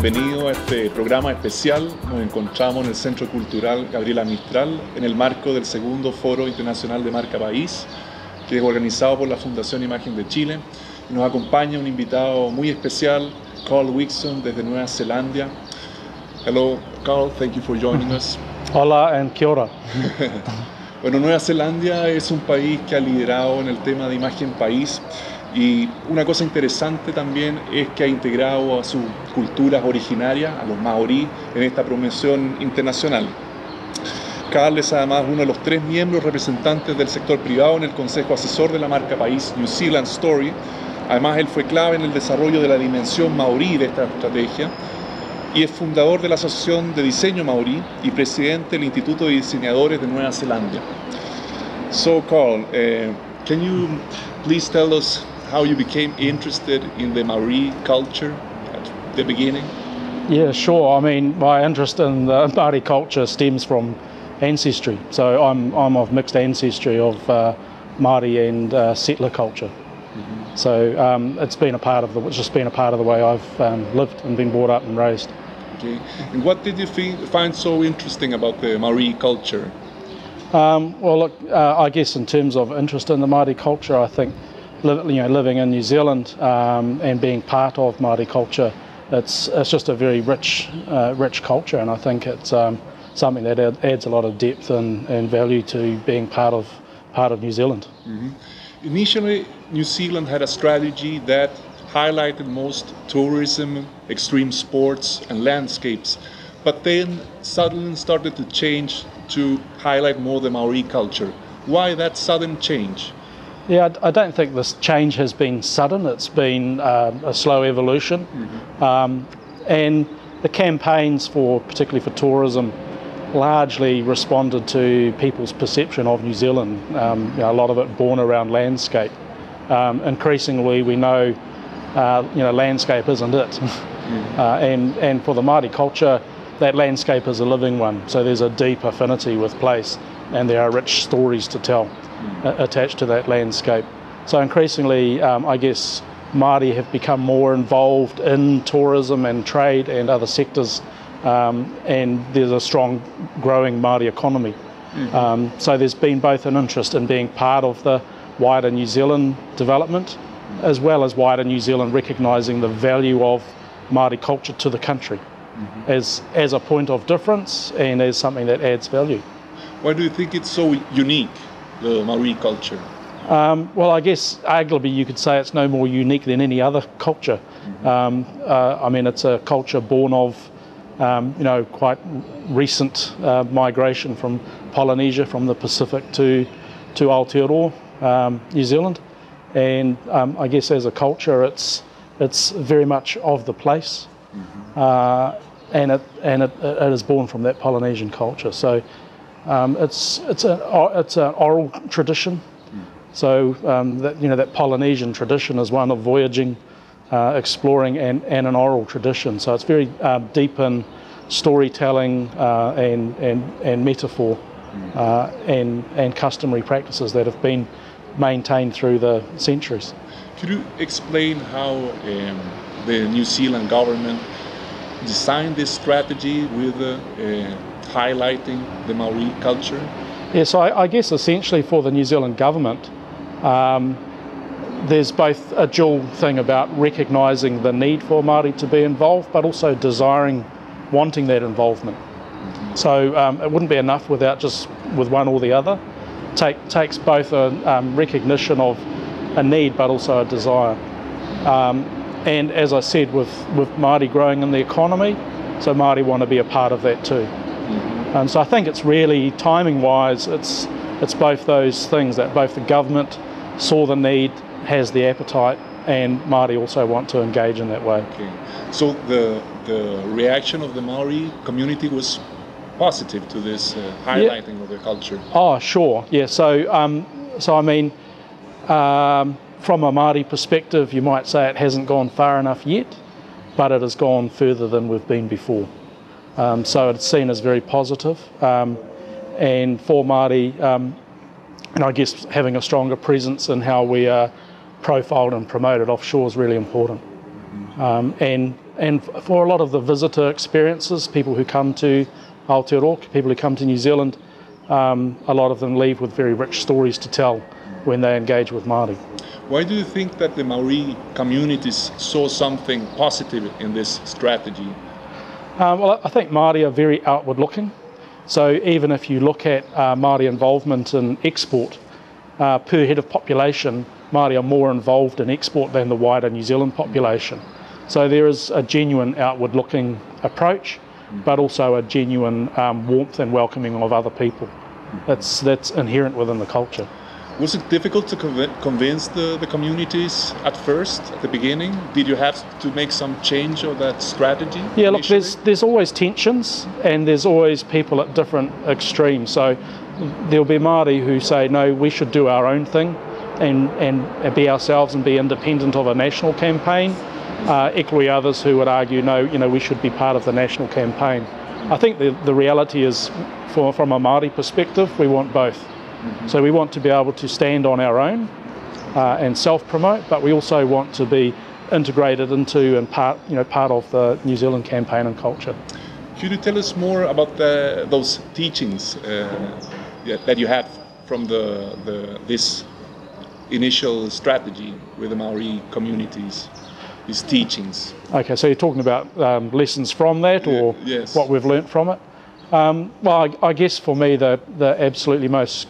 bienvenido a este programa especial. Nos encontramos en el Centro Cultural Gabriela Mistral en el marco del segundo Foro Internacional de Marca País, que es organizado por la Fundación Imagen de Chile. Nos acompaña un invitado muy especial, Karl Wixon, desde Nueva Zelanda. Hello, Karl, thank you for joining us. Hola and kia ora. Bueno, Nueva Zelanda es un país que ha liderado en el tema de imagen país, y una cosa interesante también es que ha integrado a sus culturas originarias, a los maorí, en esta promoción internacional. Karl es además uno de los 3 miembros representantes del sector privado en el Consejo Asesor de la Marca País New Zealand Story. Además, él fue clave en el desarrollo de la dimensión maorí de esta estrategia y es fundador de la Asociación de Diseño Maorí y presidente del Instituto de Diseñadores de Nueva Zelanda. So, Karl, can you please tell us how you became interested in the Maori culture at the beginning? Yeah, sure. I mean, my interest in the Māori culture stems from ancestry. So I'm of mixed ancestry of Māori and settler culture. Mm-hmm. So it's been a part of the way I've lived and been brought up and raised. Okay. And what did you find so interesting about the Maori culture? Well, look, I guess in terms of interest in the Māori culture, I think living in New Zealand and being part of Māori culture, it's just a very rich culture, and I think it's something that adds a lot of depth and value to being part of New Zealand. Mm-hmm. Initially, New Zealand had a strategy that highlighted most tourism, extreme sports and landscapes, but then suddenly started to change to highlight more the Maori culture. Why that sudden change? Yeah, I don't think this change has been sudden. It's been a slow evolution. Mm-hmm. And the campaigns particularly for tourism, largely responded to people's perception of New Zealand. A lot of it born around landscape. Increasingly, we know, landscape isn't it. Mm-hmm. And for the Māori culture, that landscape is a living one. So there's a deep affinity with place, and there are rich stories to tell attached to that landscape. So increasingly, I guess, Māori have become more involved in tourism and trade and other sectors, and there's a strong growing Māori economy. Mm-hmm. So there's been both an interest in being part of the wider New Zealand development, as well as wider New Zealand recognising the value of Māori culture to the country, mm-hmm. as a point of difference and as something that adds value. Why do you think it's so unique, the Maori culture? Well, I guess arguably you could say it's no more unique than any other culture. Mm-hmm. I mean, it's a culture born of quite recent migration from Polynesia, from the Pacific to Aotearoa, New Zealand, and I guess as a culture, it's very much of the place, mm-hmm. And it is born from that Polynesian culture. So it's an oral tradition. Mm. So that Polynesian tradition is one of voyaging, exploring, and an oral tradition. So it's very deep in storytelling and metaphor, and customary practices that have been maintained through the centuries. Could you explain how the New Zealand government designed this strategy with highlighting the Maori culture? Yeah, so I guess essentially for the New Zealand government, there's both a dual thing about recognising the need for Māori to be involved, but also wanting that involvement. Mm-hmm. So it wouldn't be enough with one or the other. Takes both a recognition of a need, but also a desire. And as I said, with Māori growing in the economy, so Māori want to be a part of that too. Mm-hmm. So I think it's really, timing-wise, it's both those things, that both the government saw the need, has the appetite, and Māori also want to engage in that way. Okay. So the reaction of the Maori community was positive to this highlighting of the culture? Oh, sure. Yeah. So I mean, from a Māori perspective, you might say it hasn't gone far enough yet, but it has gone further than we've been before. So it's seen as very positive. And for Māori, and I guess having a stronger presence in how we are profiled and promoted offshore is really important. And And for a lot of the visitor experiences, people who come to Aotearoa, people who come to New Zealand, a lot of them leave with very rich stories to tell when they engage with Māori. Why do you think that the Maori communities saw something positive in this strategy? Well, I think Māori are very outward looking. So even if you look at Māori involvement in export, per head of population, Māori are more involved in export than the wider New Zealand population. So there is a genuine outward looking approach, but also a genuine warmth and welcoming of other people. That's inherent within the culture. Was it difficult to convince the communities at first, at the beginning? Did you have to make some change of that strategy? Yeah, initially? look, there's always tensions, and there's always people at different extremes. So there'll be Māori who say, no, we should do our own thing and be ourselves and be independent of a national campaign. Equally others who would argue, no, we should be part of the national campaign. I think the reality is, from a Māori perspective, we want both. So we want to be able to stand on our own and self-promote, but we also want to be integrated into and part of the New Zealand campaign and culture. Could you tell us more about those teachings that you had from this initial strategy with the Maori communities? These teachings. Okay, so you're talking about lessons from that, or yes. What we've learnt from it? Well, I guess for me the absolutely most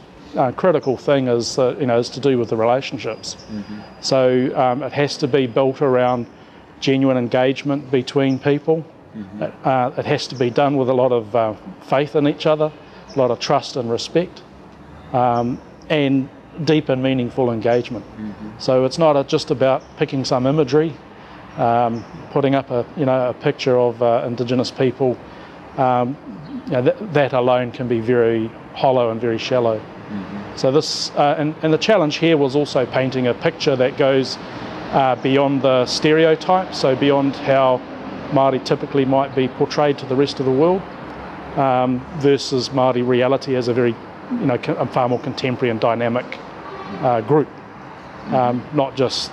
critical thing is to do with the relationships. So it has to be built around genuine engagement between people. It has to be done with a lot of faith in each other, a lot of trust and respect, and deep and meaningful engagement. So it's not just about picking some imagery, putting up a picture of Indigenous people. That alone can be very hollow and very shallow. So this and the challenge here was also painting a picture that goes beyond the stereotype, so beyond how Māori typically might be portrayed to the rest of the world, versus Māori reality as a very a far more contemporary and dynamic group. Not just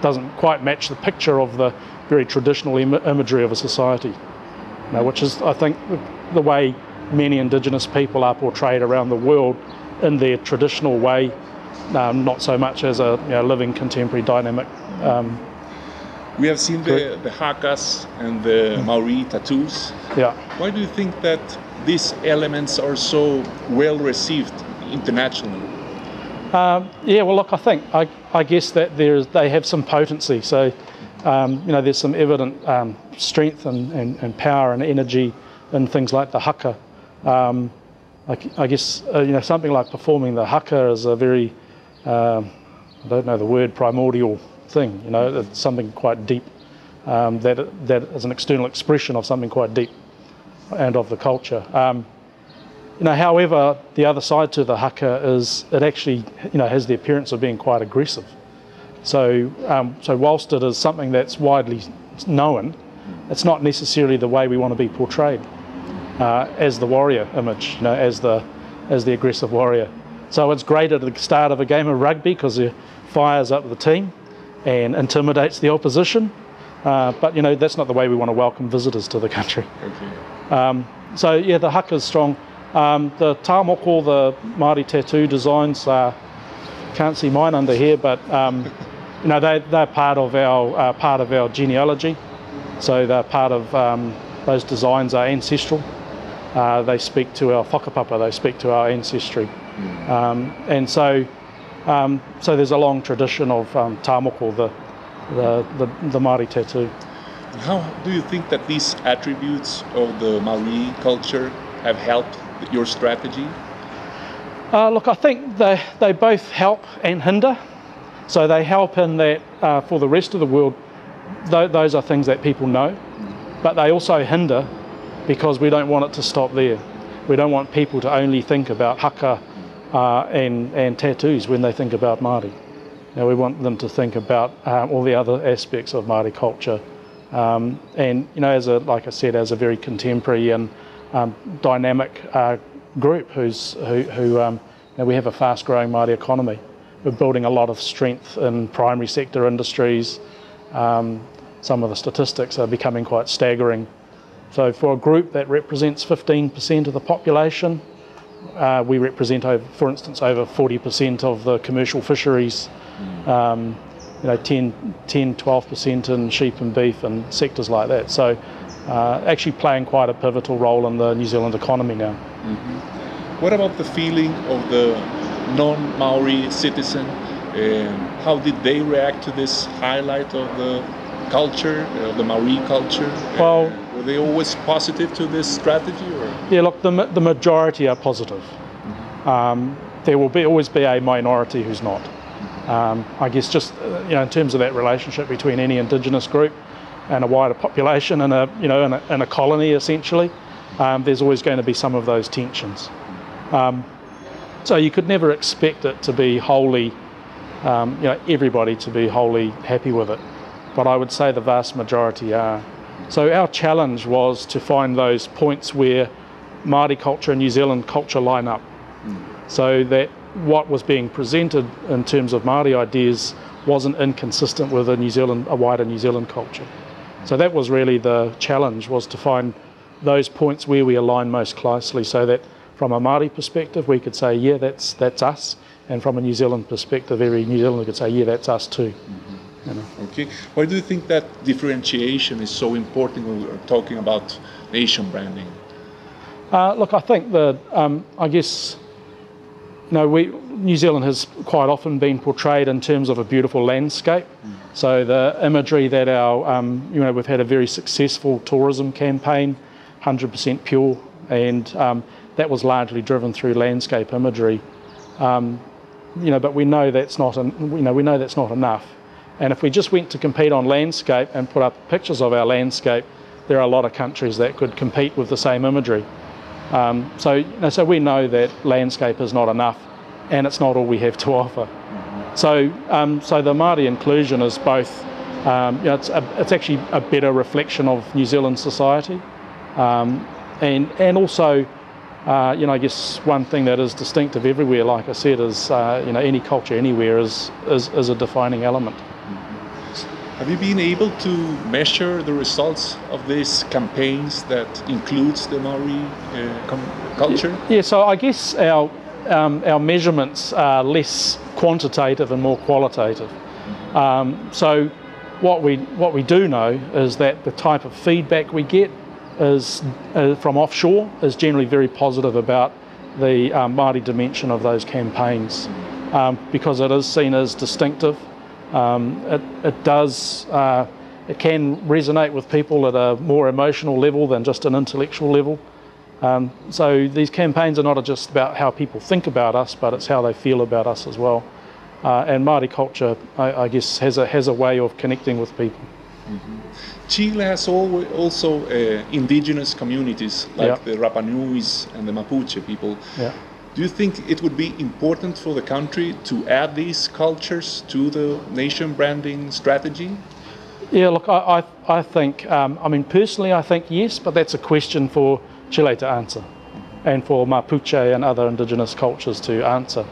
doesn't quite match the picture of the very traditional imagery of a society, which is, I think, the way many Indigenous people are portrayed around the world in their traditional way, not so much as a living contemporary dynamic. We have seen the hakas and the Maori tattoos. Yeah. Why do you think that these elements are so well received internationally? Yeah, well, look, I guess that they have some potency. So, there's some evident strength and power and energy in things like the haka. I guess something like performing the haka is a very, I don't know the word, primordial thing. It's something quite deep. That is an external expression of something quite deep and of the culture. However, the other side to the haka is it actually, has the appearance of being quite aggressive. So whilst it is something that's widely known, it's not necessarily the way we want to be portrayed as the warrior image, as the aggressive warrior. So it's great at the start of a game of rugby because it fires up the team and intimidates the opposition. But that's not the way we want to welcome visitors to the country. Okay. So yeah, the haka is strong. The tāmoko, the Māori tattoo designs, can't see mine under here, but they're part of our genealogy. So they're part of those designs are ancestral. They speak to our whakapapa. They speak to our ancestry, and so there's a long tradition of tāmoko, the Māori tattoo. How do you think that these attributes of the Maori culture have helped your strategy? Look, I think they both help and hinder. So they help in that for the rest of the world, those are things that people know, but they also hinder because we don't want it to stop there. We don't want people to only think about haka and tattoos when they think about Māori. We want them to think about all the other aspects of Māori culture. And like I said, as a very contemporary and dynamic group who we have a fast-growing Māori economy. We're building a lot of strength in primary sector industries. some of the statistics are becoming quite staggering. So for a group that represents 15% of the population, we represent, for instance, over 40% of the commercial fisheries, 10-12% in sheep and beef and sectors like that. So actually playing quite a pivotal role in the New Zealand economy now. What about the feeling of the non-Maori citizen? How did they react to this highlight of the culture, the Maori culture? Well, were they always positive to this strategy? Or? Yeah, look, the majority are positive. There will always be a minority who's not. I guess just in terms of that relationship between any Indigenous group and a wider population and in a colony essentially, there's always going to be some of those tensions. So you could never expect it to be wholly, everybody to be wholly happy with it. But I would say the vast majority are. So our challenge was to find those points where Māori culture and New Zealand culture line up, so that what was being presented in terms of Māori ideas wasn't inconsistent with a wider New Zealand culture. So that was really the challenge, was to find those points where we align most closely, so that from a Māori perspective we could say, yeah, that's us, and from a New Zealand perspective every New Zealander could say, yeah, that's us too. Okay. Why do you think that differentiation is so important when we're talking about nation branding? Look, I think that New Zealand has quite often been portrayed in terms of a beautiful landscape. So the imagery that we've had a very successful tourism campaign, 100% pure, and that was largely driven through landscape imagery. But we know that's not enough. And if we just went to compete on landscape and put up pictures of our landscape, there are a lot of countries that could compete with the same imagery. So we know that landscape is not enough, and it's not all we have to offer. So the Māori inclusion is both, it's actually a better reflection of New Zealand society, and also, I guess one thing that is distinctive everywhere, like I said, is any culture anywhere is a defining element. Have you been able to measure the results of these campaigns that includes the Maori culture? Yeah, so I guess our measurements are less quantitative and more qualitative. So what we do know is that the type of feedback we get is from offshore is generally very positive about the Māori dimension of those campaigns, because it is seen as distinctive. It can resonate with people at a more emotional level than just an intellectual level. So these campaigns are not just about how people think about us, but it's how they feel about us as well. And Māori culture, I guess, has a way of connecting with people. Chile has also indigenous communities like the Rapa Nuis and the Mapuche people. Do you think it would be important for the country to add these cultures to the nation branding strategy? Yeah, look, I think, personally I think yes, but that's a question for Chile to answer, and for Mapuche and other indigenous cultures to answer.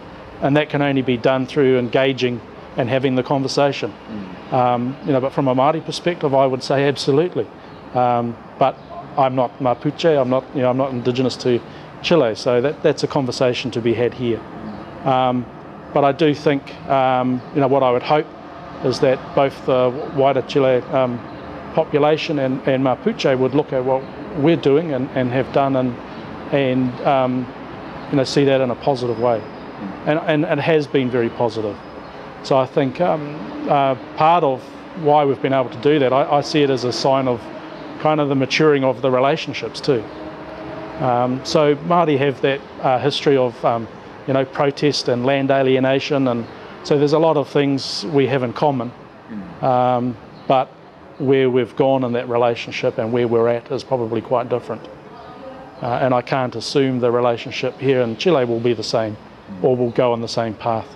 And that can only be done through engaging and having the conversation. But from a Māori perspective, I would say absolutely. But I'm not Mapuche, I'm not indigenous to Chile, so that's a conversation to be had here. But I do think, what I would hope is that both the wider Chile population and Mapuche would look at what we're doing and have done and see that in a positive way. And it has been very positive. So I think part of why we've been able to do that, I see it as a sign of kind of the maturing of the relationships too. So Māori have that history of protest and land alienation, and so there's a lot of things we have in common, but where we've gone in that relationship and where we're at is probably quite different. And I can't assume the relationship here in Chile will be the same or will go on the same path.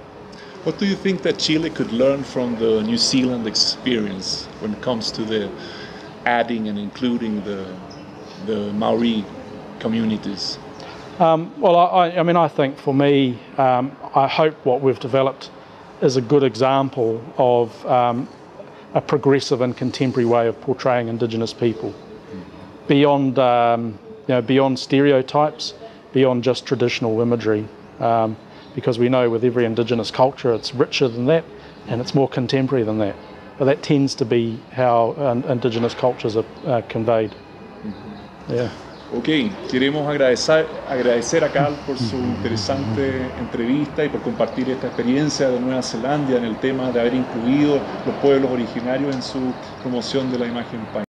What do you think that Chile could learn from the New Zealand experience when it comes to the adding and including the Maori communities? I think for me, I hope what we've developed is a good example of a progressive and contemporary way of portraying Indigenous people, beyond beyond stereotypes, beyond just traditional imagery, because we know with every Indigenous culture it's richer than that and it's more contemporary than that. But that tends to be how Indigenous cultures are conveyed. Yeah. Ok, queremos agradecer a Karl por su interesante entrevista y por compartir esta experiencia de Nueva Zelanda en el tema de haber incluido los pueblos originarios en su promoción de la imagen país.